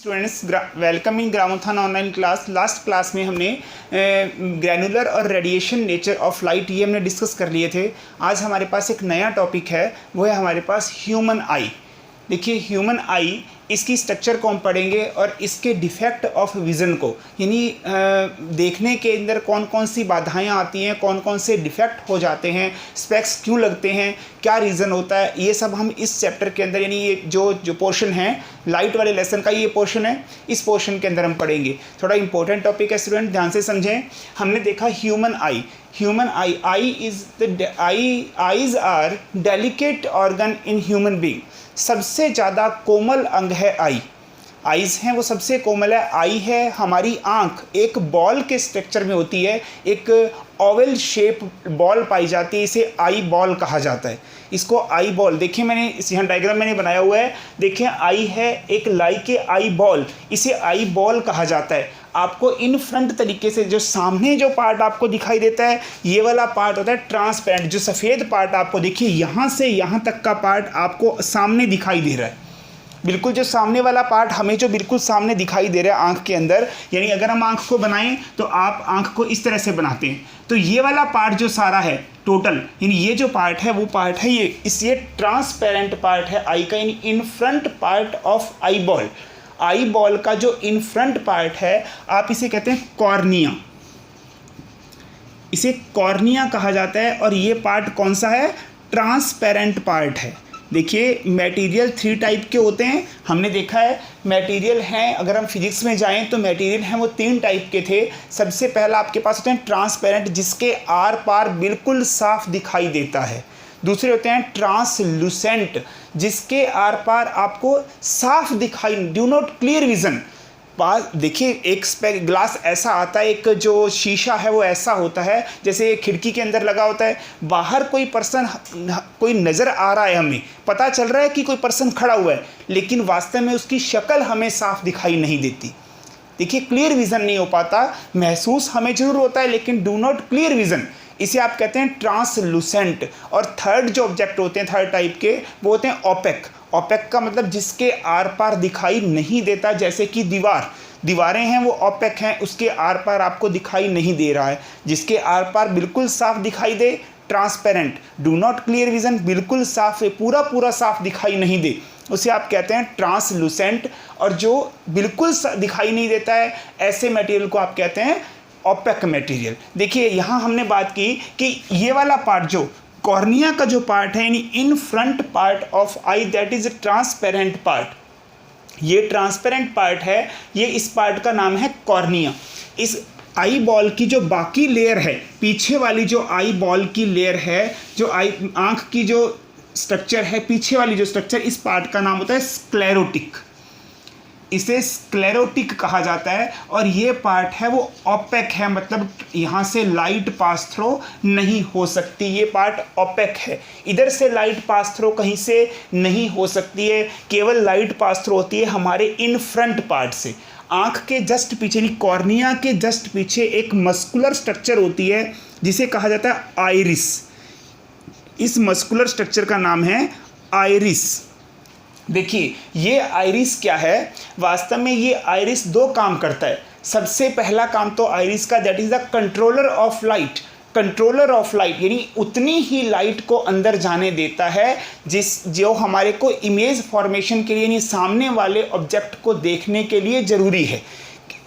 Students, welcome in Gramotthan online class. Last class में हमने granular और रेडिएशन नेचर ऑफ लाइट ये हमने डिस्कस कर लिए थे। आज हमारे पास एक नया टॉपिक है, वो है हमारे पास ह्यूमन आई। देखिए, ह्यूमन आई, इसकी स्ट्रक्चर को हम पढ़ेंगे और इसके डिफेक्ट ऑफ विज़न को, यानी देखने के अंदर कौन कौन सी बाधाएं आती हैं, कौन कौन से डिफेक्ट हो जाते हैं, स्पेक्स क्यों लगते हैं, क्या रीज़न होता है, ये सब हम इस चैप्टर के अंदर, यानी ये जो पोर्शन है लाइट वाले लेसन का, ये पोर्शन है, इस पोर्शन के अंदर हम पढ़ेंगे। थोड़ा इंपॉर्टेंट टॉपिक है स्टूडेंट, ध्यान से समझें। हमने देखा human eye. Human eyes are delicate organ in human being. सबसे ज़्यादा कोमल अंग है आई। आइज़ हैं वो सबसे कोमल है। आई है हमारी आँख, एक बॉल के स्ट्रक्चर में होती है, एक ओवल शेप बॉल पाई जाती है, इसे आई बॉल कहा जाता है। इसको आई बॉल, देखिए मैंने इस यहाँ डायग्राम मैंने बनाया हुआ है, देखिए आई है एक लाई के आई बॉल, इसे आई बॉल कहा जाता है। आपको इन फ्रंट तरीके से जो सामने जो पार्ट आपको दिखाई देता है, ये वाला पार्ट होता है ट्रांसपेरेंट। जो सफ़ेद पार्ट आपको देखिए, यहाँ से यहाँ तक का पार्ट आपको सामने दिखाई दे रहा है, बिल्कुल जो सामने वाला पार्ट हमें जो बिल्कुल सामने दिखाई दे रहा है आँख के अंदर। यानी अगर हम आँख को बनाएं तो आप आँख को इस तरह से बनाते हैं, तो ये वाला पार्ट जो सारा है टोटल, यानी ये जो पार्ट है वो पार्ट है ये ट्रांसपेरेंट पार्ट है आई का, यानी in front part of eye ball. Eye ball का जो इन फ्रंट पार्ट है, आप इसे कहते हैं कॉर्निया, इसे कॉर्निया कहा जाता है। और ये पार्ट कौन सा है? ट्रांसपेरेंट पार्ट है। देखिए, मटेरियल 3 टाइप के होते हैं, हमने देखा है मटेरियल हैं, अगर हम फिजिक्स में जाएं तो मटेरियल हैं वो 3 टाइप के थे। सबसे पहला आपके पास होते हैं ट्रांसपेरेंट, जिसके आर पार बिल्कुल साफ दिखाई देता है। दूसरे होते हैं ट्रांसलूसेंट, जिसके आर पार आपको साफ दिखाई, डू नॉट क्लियर विजन। देखिए, एक ग्लास ऐसा आता है, एक जो शीशा है वो ऐसा होता है जैसे खिड़की के अंदर लगा होता है, बाहर कोई पर्सन, कोई नज़र आ रहा है, हमें पता चल रहा है कि कोई पर्सन खड़ा हुआ है, लेकिन वास्तव में उसकी शक्ल हमें साफ दिखाई नहीं देती। देखिए, क्लियर विज़न नहीं हो पाता, महसूस हमें जरूर होता है लेकिन डू नॉट क्लियर विज़न, इसे आप कहते हैं ट्रांसलूसेंट। और थर्ड जो ऑब्जेक्ट होते हैं, थर्ड टाइप के, वो होते हैं ओपेक। ओपेक का मतलब जिसके आर पार दिखाई नहीं देता, जैसे कि दीवारें हैं वो ओपेक हैं, उसके आर पार आपको दिखाई नहीं दे रहा है। जिसके आर पार बिल्कुल साफ दिखाई दे, transparent, do not clear vision, बिल्कुल साफ है, पूरा साफ दिखाई नहीं दे, उसे आप कहते हैं ट्रांसलूसेंट। और जो बिल्कुल दिखाई नहीं देता है, ऐसे मटेरियल को आप कहते हैं ओपेक मटेरियल। देखिए, यहाँ हमने बात की कि ये वाला पार्ट जो कॉर्निया का जो पार्ट है, यानी in front part of I, that is transparent part. ये ट्रांसपेरेंट पार्ट है, ये इस पार्ट का नाम है कॉर्निया। इस आई बॉल की जो बाकी लेयर है, पीछे वाली जो आई बॉल की लेयर है, जो आई आँख की जो स्ट्रक्चर है, पीछे वाली जो स्ट्रक्चर, इस पार्ट का नाम होता है स्क्लेरोटिक, इसे स्क्लेरोटिक कहा जाता है। और ये पार्ट है वो ओपेक है, मतलब यहाँ से लाइट पास थ्रो नहीं हो सकती, ये पार्ट ओपेक है। इधर से लाइट पास थ्रो कहीं से नहीं हो सकती है, केवल लाइट पास थ्रो होती है हमारे इन फ्रंट पार्ट से। आँख के जस्ट पीछे, यानी कॉर्निया के जस्ट पीछे एक मस्कुलर स्ट्रक्चर होती है जिसे कहा जाता है आइरिस। इस मस्कुलर स्ट्रक्चर का नाम है आइरिस। देखिए, ये आइरिस क्या है, वास्तव में ये आइरिस 2 काम करता है। सबसे पहला काम तो आइरिस का, that is the controller of light. Controller of light यानी उतनी ही लाइट को अंदर जाने देता है जो हमारे को इमेज फॉर्मेशन के लिए, यानी सामने वाले ऑब्जेक्ट को देखने के लिए ज़रूरी है।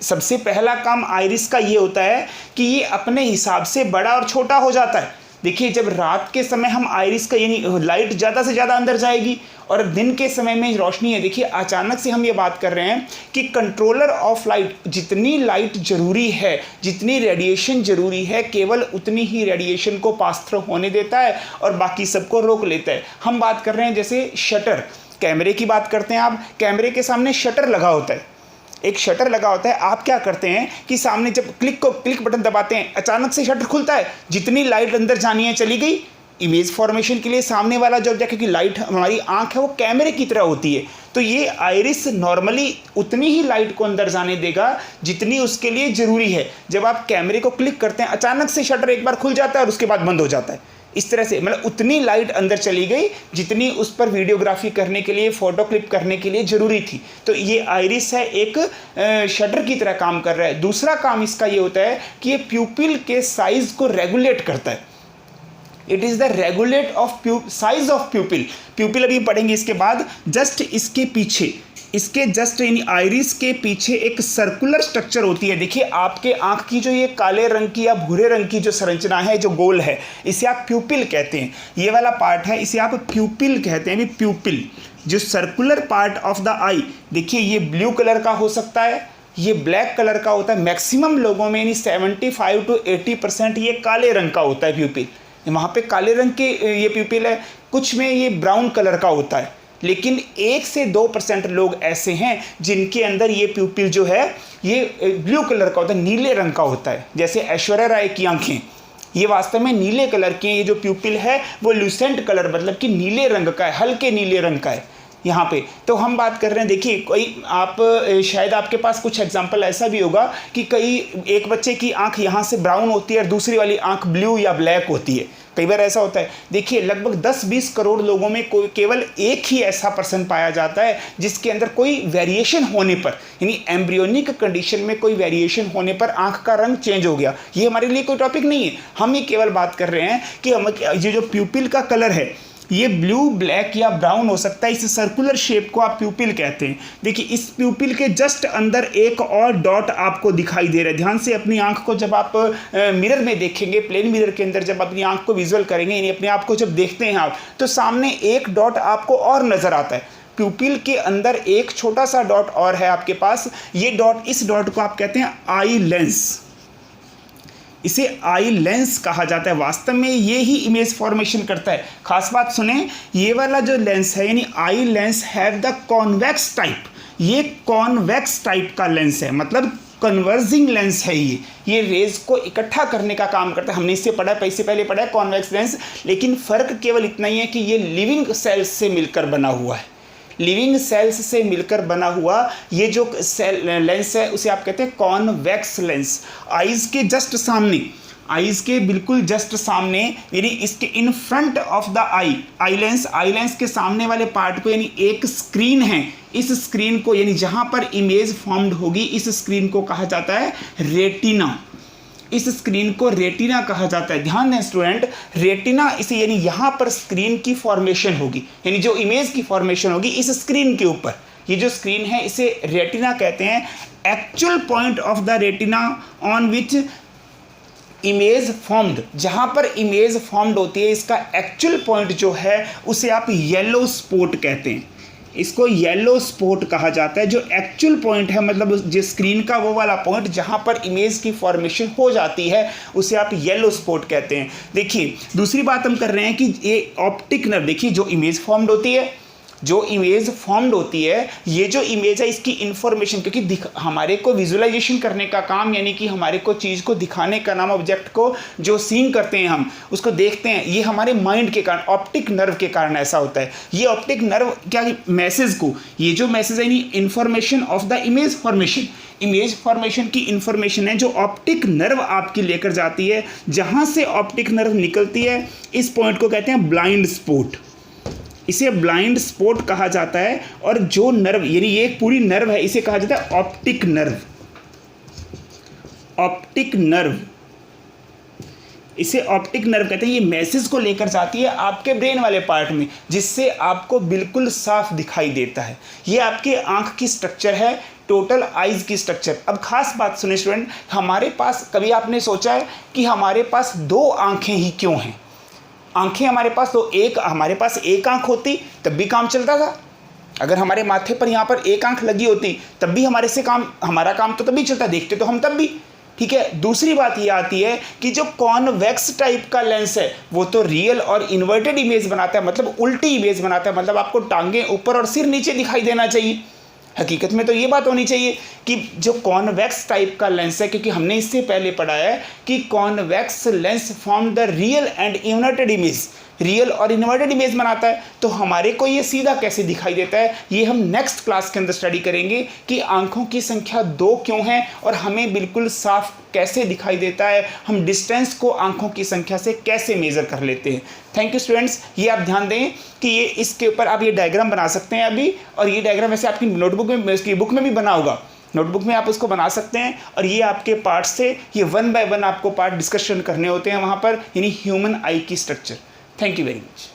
सबसे पहला काम आइरिस का ये होता है कि ये अपने हिसाब से बड़ा और छोटा हो जाता है। देखिए, जब रात के समय हम आइरिस का, यानी लाइट ज़्यादा से ज़्यादा अंदर जाएगी, और दिन के समय में रोशनी है। देखिए, अचानक से हम ये बात कर रहे हैं कि कंट्रोलर ऑफ लाइट, जितनी लाइट ज़रूरी है, जितनी रेडिएशन ज़रूरी है, केवल उतनी ही रेडिएशन को पास थ्रू होने देता है और बाकी सबको रोक लेता है। हम बात कर रहे हैं जैसे शटर, कैमरे की बात करते हैं आप, कैमरे के सामने शटर लगा होता है, एक शटर लगा होता है। आप क्या करते हैं कि सामने जब क्लिक बटन दबाते हैं, अचानक से शटर खुलता है, जितनी लाइट अंदर जानी है चली गई। इमेज फॉर्मेशन के लिए सामने वाला जो ऑब्जेक्ट, क्योंकि लाइट हमारी आंख है वो कैमरे की तरह होती है, तो ये आइरिस नॉर्मली उतनी ही लाइट को अंदर जाने देगा जितनी उसके लिए ज़रूरी है। जब आप कैमरे को क्लिक करते हैं, अचानक से शटर एक बार खुल जाता है और उसके बाद बंद हो जाता है। इस तरह से, मतलब उतनी लाइट अंदर चली गई जितनी उस पर वीडियोग्राफी करने के लिए, फोटो क्लिक करने के लिए ज़रूरी थी। तो ये आइरिस है, एक शटर की तरह काम कर रहा है। दूसरा काम इसका ये होता है कि ये प्यूपिल के साइज़ को रेगुलेट करता है। It is the regulate of size of प्यूपिल। प्यूपिल अभी पढ़ेंगे इसके बाद। जस्ट इसके पीछे, इसके जस्ट इन आइरिस के पीछे एक सर्कुलर स्ट्रक्चर होती है। देखिए आपके आंख की जो ये काले रंग की या भूरे रंग की जो संरचना है, जो गोल है, इसे आप प्यूपिल कहते हैं। ये वाला पार्ट है, इसे आप प्यूपिल कहते हैं। प्यूपिल जो सर्कुलर पार्ट ऑफ द आई, देखिए ये ब्लू कलर का हो सकता है, ये ब्लैक कलर का होता है। मैक्सिमम लोगों में यानी 75 to 80% ये काले रंग का होता है प्यूपिल। वहाँ पे काले रंग के ये प्यूपिल है, कुछ में ये ब्राउन कलर का होता है। लेकिन 1 से 2% लोग ऐसे हैं जिनके अंदर ये प्यूपिल जो है ये ब्लू कलर का होता है, नीले रंग का होता है। जैसे ऐश्वर्या राय की आंखें, ये वास्तव में नीले कलर की, ये जो प्यूपिल है वो लूसेंट कलर, मतलब कि नीले रंग का है, हल्के नीले रंग का है यहाँ पे। तो हम बात कर रहे हैं, देखिए कोई आप शायद आपके पास कुछ एग्जांपल ऐसा भी होगा कि एक बच्चे की आंख यहाँ से ब्राउन होती है और दूसरी वाली आंख ब्लू या ब्लैक होती है। कई बार ऐसा होता है। देखिए लगभग 10-20 करोड़ लोगों में केवल एक ही ऐसा पर्सन पाया जाता है जिसके अंदर कोई वेरिएशन होने पर, यानी एम्ब्रियोनिक कंडीशन में कोई वेरिएशन होने पर आंख का रंग चेंज हो गया। ये हमारे लिए कोई टॉपिक नहीं है, हम ये केवल बात कर रहे हैं कि हम ये जो प्यूपिल का कलर है ये ब्लू, ब्लैक या ब्राउन हो सकता है। इस सर्कुलर शेप को आप प्यूपिल कहते हैं। देखिए इस प्यूपिल के जस्ट अंदर एक और डॉट आपको दिखाई दे रहा है। ध्यान से अपनी आंख को जब आप मिरर में देखेंगे, प्लेन मिरर के अंदर जब अपनी आंख को विजुअल करेंगे, यानी अपने आप को जब देखते हैं आप, तो सामने एक डॉट आपको और नज़र आता है। प्यूपिल के अंदर एक छोटा सा डॉट और है आपके पास। ये डॉट, इस डॉट को आप कहते हैं आई लेंस। इसे आई लेंस कहा जाता है। वास्तव में ये ही इमेज फॉर्मेशन करता है। खास बात सुने, ये वाला जो लेंस है यानी eye lens have the convex type. ये कॉन्वेक्स टाइप का लेंस है, मतलब कन्वर्जिंग लेंस है। ये रेज को इकट्ठा करने का काम करता है। हमने इससे पहले पढ़ा है कॉन्वेक्स लेंस, लेकिन फ़र्क केवल इतना ही है कि ये लिविंग सेल्स से मिलकर बना हुआ है। लिविंग सेल्स से मिलकर बना हुआ ये जो लेंस है उसे आप कहते हैं कॉन्वेक्स लेंस। आइज़ के जस्ट सामने, आइज़ के बिल्कुल जस्ट सामने, यानी इसके in front of the eye lens के सामने वाले पार्ट को, यानी एक स्क्रीन है। इस स्क्रीन को, यानी जहाँ पर इमेज फॉर्म्ड होगी, इस स्क्रीन को कहा जाता है रेटिना। इस स्क्रीन को रेटिना कहा जाता है। ध्यान दें स्टूडेंट, रेटिना इसे, यानी यहाँ पर स्क्रीन की फॉर्मेशन होगी, यानी जो इमेज की फॉर्मेशन होगी इस स्क्रीन के ऊपर, ये जो स्क्रीन है इसे रेटिना कहते हैं। Actual point of the retina on which image formed, जहाँ पर इमेज फॉर्म्ड होती है, इसका एक्चुअल पॉइंट जो है उसे आप येलो स्पॉट कहते हैं। इसको येलो स्पॉट कहा जाता है। जो एक्चुअल पॉइंट है, मतलब जिस स्क्रीन का वो वाला पॉइंट जहाँ पर इमेज की फॉर्मेशन हो जाती है, उसे आप येलो स्पॉट कहते हैं। देखिए दूसरी बात हम कर रहे हैं कि ये ऑप्टिक नर्व, देखिए जो इमेज फॉर्म्ड होती है, ये जो इमेज है इसकी इंफॉर्मेशन, क्योंकि हमारे को विजुअलाइजेशन करने का काम, यानी कि हमारे को चीज़ को दिखाने का नाम, ऑब्जेक्ट को जो सीन करते हैं हम उसको देखते हैं, ये हमारे माइंड के कारण, ऑप्टिक नर्व के कारण ऐसा होता है। ये ऑप्टिक नर्व क्या मैसेज को, ये जो मैसेज है यानी information of the image formation की इंफॉर्मेशन है जो ऑप्टिक नर्व आपकी लेकर जाती है। जहाँ से ऑप्टिक नर्व निकलती है इस पॉइंट को कहते हैं ब्लाइंड स्पॉट। इसे ब्लाइंड स्पॉट कहा जाता है। और जो नर्व, यानी ये एक पूरी नर्व है, इसे कहा जाता है ऑप्टिक नर्व। इसे ऑप्टिक नर्व कहते हैं। ये मैसेज को लेकर जाती है आपके ब्रेन वाले पार्ट में, जिससे आपको बिल्कुल साफ दिखाई देता है। ये आपके आंख की स्ट्रक्चर है, टोटल आइज़ की स्ट्रक्चर। अब खास बात सुनिए स्टूडेंट, हमारे पास, कभी आपने सोचा है कि हमारे पास 2 आंखें ही क्यों हैं? आंखें हमारे पास तो हमारे पास एक आंख होती तब भी काम चलता था। अगर हमारे माथे पर यहाँ पर एक आंख लगी होती तब भी हमारा काम तो तभी चलता, देखते तो हम तब भी, ठीक है। दूसरी बात ये आती है कि जो कॉन्वेक्स टाइप का लेंस है वो तो रियल और इन्वर्टेड इमेज बनाता है, मतलब उल्टी इमेज बनाता है, मतलब आपको टांगें ऊपर और सिर नीचे दिखाई देना चाहिए। हकीकत में तो ये बात होनी चाहिए कि जो कॉन्वेक्स टाइप का लेंस है, क्योंकि हमने इससे पहले पढ़ा है कि convex lens form the real and inverted image. Real और इन्वर्टेड इमेज बनाता है, तो हमारे को ये सीधा कैसे दिखाई देता है, ये हम नेक्स्ट क्लास के अंदर स्टडी करेंगे कि आंखों की संख्या 2 क्यों है और हमें बिल्कुल साफ कैसे दिखाई देता है, हम डिस्टेंस को आंखों की संख्या से कैसे मेज़र कर लेते हैं। थैंक यू स्टूडेंट्स, ये आप ध्यान दें कि ये इसके ऊपर आप ये डायग्राम बना सकते हैं अभी, और ये डायग्राम वैसे आपकी नोटबुक में, इसकी बुक में भी बना होगा, नोटबुक में आप उसको बना सकते हैं। और ये आपके पार्ट से ये 1 बाय 1 आपको पार्ट डिस्कशन करने होते हैं वहाँ पर, यानी ह्यूमन आई की structure. Thank you very much.